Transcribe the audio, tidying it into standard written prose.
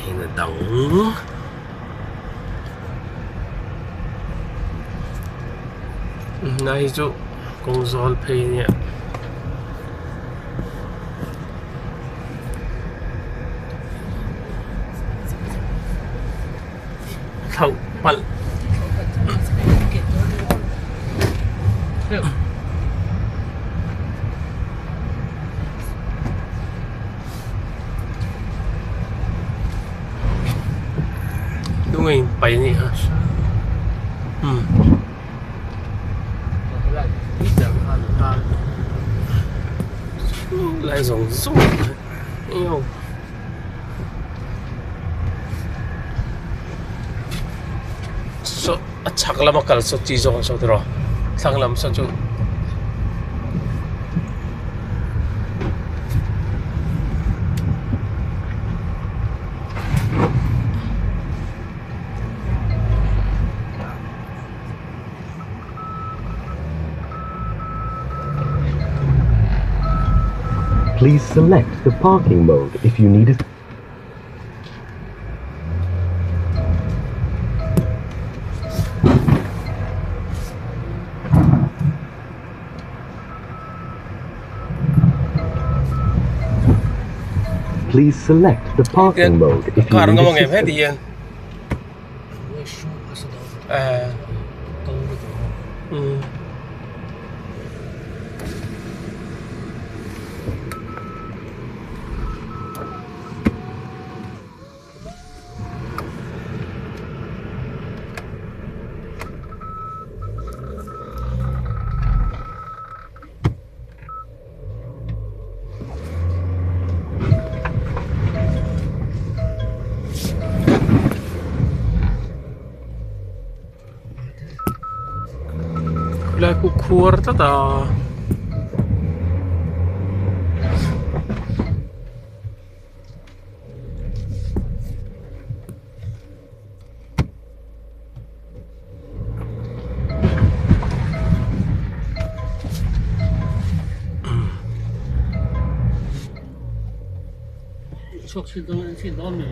hinadang này chú công zol pay nhé thâu bal đúng rồi bay nhỉ hả lại dùng súng yêu so chắc là mà cần số chỉ dùng số đó sang làm sao chú Please select the parking mode if you need it. Please select the parking mode if you need assistance. Lại cuộc khua rất là Çok şey daha mı?